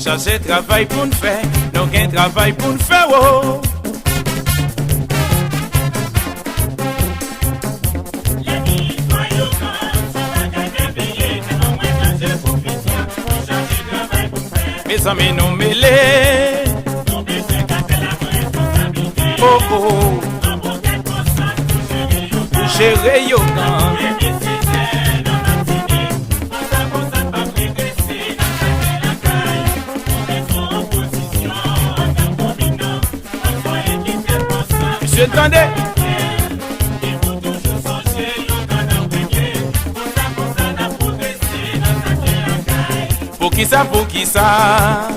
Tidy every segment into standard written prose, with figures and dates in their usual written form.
chercher travail pour nous faire, nous avons un travail pour nous faire. Oh. Mes amis nous mêlés. Oh oh. Pour gérer yo gang. Monsieur, attendez. Pour qui ça, pour qui ça?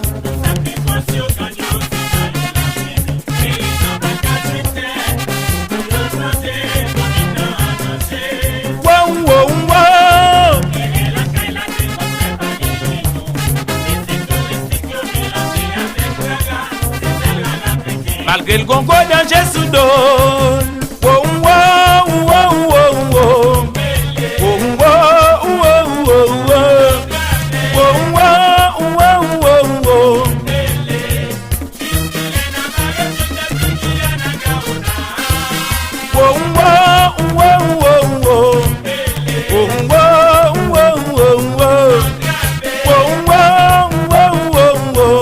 Wow, wow, wow. Malgré le gongo danger sous dos. Wow, wow, wow, wow, wow. Wow, wow, wow, wow, wow.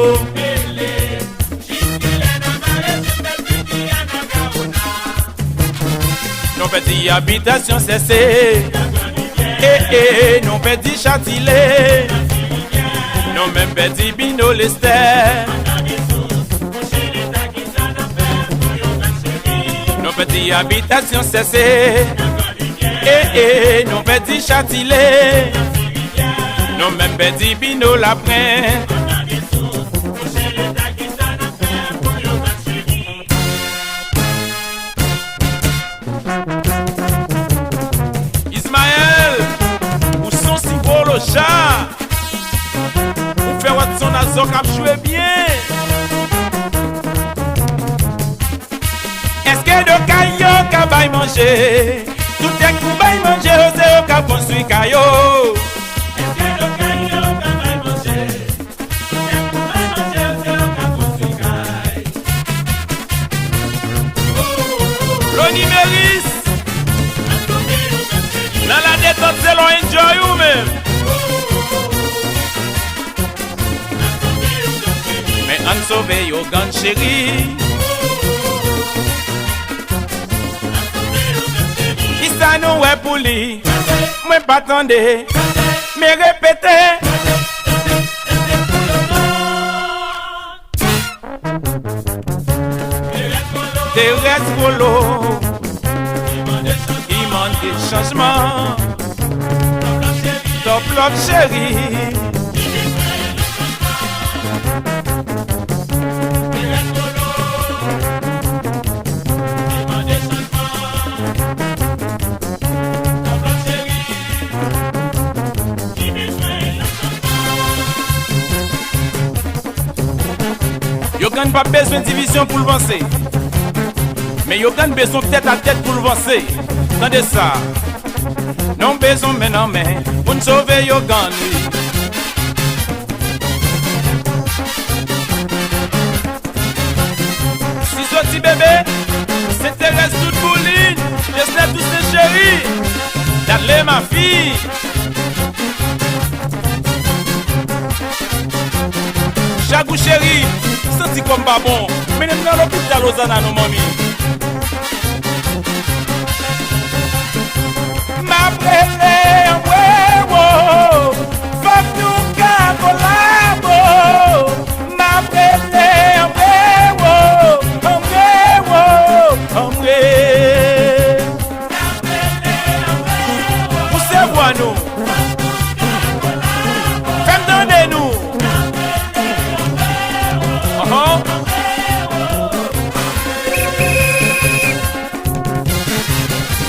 Non petit habitation cessée. Non petit châtilé. Non même petit bino lester. Non petit habitation cessée. Non petit châtilé. Non même petit bino l'après. Ismaël, où sont si beau le chat? Où fait Watson Azok a joué bien? Est-ce que de caillou qu'a baille manger? Tout est qu'on baille manger, osé qu'a construit caillou. Est-ce que de caillou qu'a baille manger? Tout est qu'on baille manger, osé qu'a construit caillou. Le numéris. Dans la détente, c'est l'on enjoy ou même. Mais on sauve yo gan chéri. Qui ça nous est pour lui? Moi pas attendre, mais répéter. Des restes colo. Des changements. Top love chérie. Yo gagne pas besoin de division pour le vencer. Mais yo gagne besoin tête à tête pour le vencer. Tendez ça. Non besoin maintenant mais pour nous sauver yo gagne. Si sorti bébé, c'était reste toute bouline. J'espère tous ces chéris. D'aller ma fille. Chagou chéri, senti comme pas bon. Mais nous dans l'hôpital aux Anna nos mamies. Ma brûlée en huevo, faut nous cacolabo. Ma brûlée en huevo, en huevo, en huevo. Vous savez nous, faites donner nous.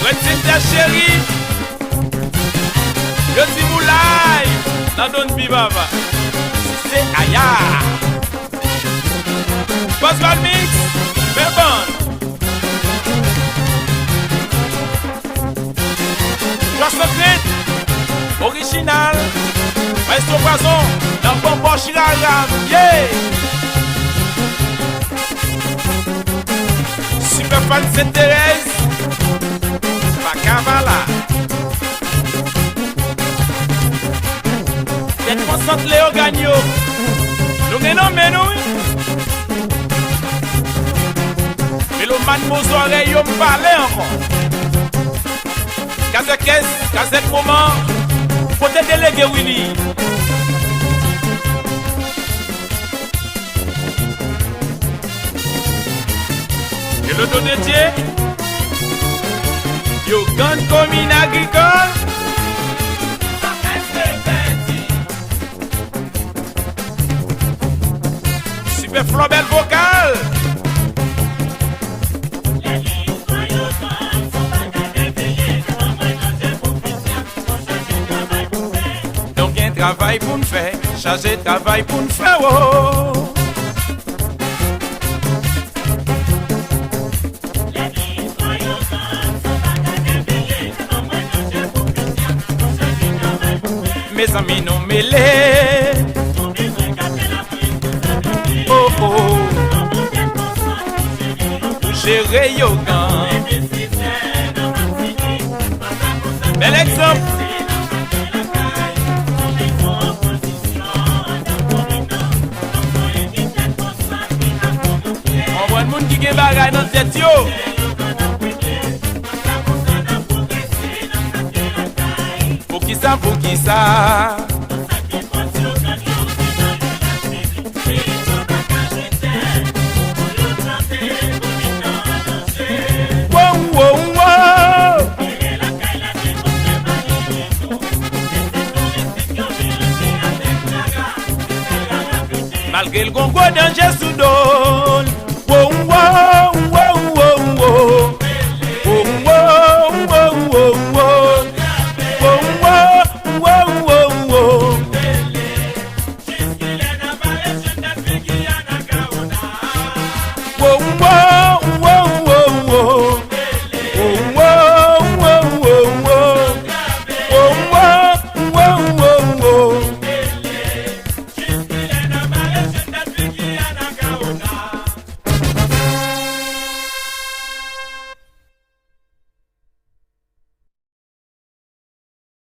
Retiens ta chérie. Yo si moulay, la donne bibaba. C'est Aya. Pascal Mix, Bebon. 68, original. Maestro Poisson, dans bon Chiraga. Yeah. Super fan Sainte-Thérèse, Pacavala. D'être concentré Léo Gagno. Nous gagnons, mais nous. Mais le man nos oreilles, on me parlait encore. Qu'à cet moment, faut te déléguer Willy. Et le don de Dieu, yo gagne comme une agricole. Super flobel vocal. Donc un travail pour nous faire, chargé de travail pour nous faire. Oh. Mes amis nous mêlés. Oh oh. Gérer yoga. Bel exemple. On voit le monde qui gagne bagaille dans tête yo. Pour qui ça, pour qui ça? Wow, wow, wow. Malgré le gongo danger sous don. Wow, wow.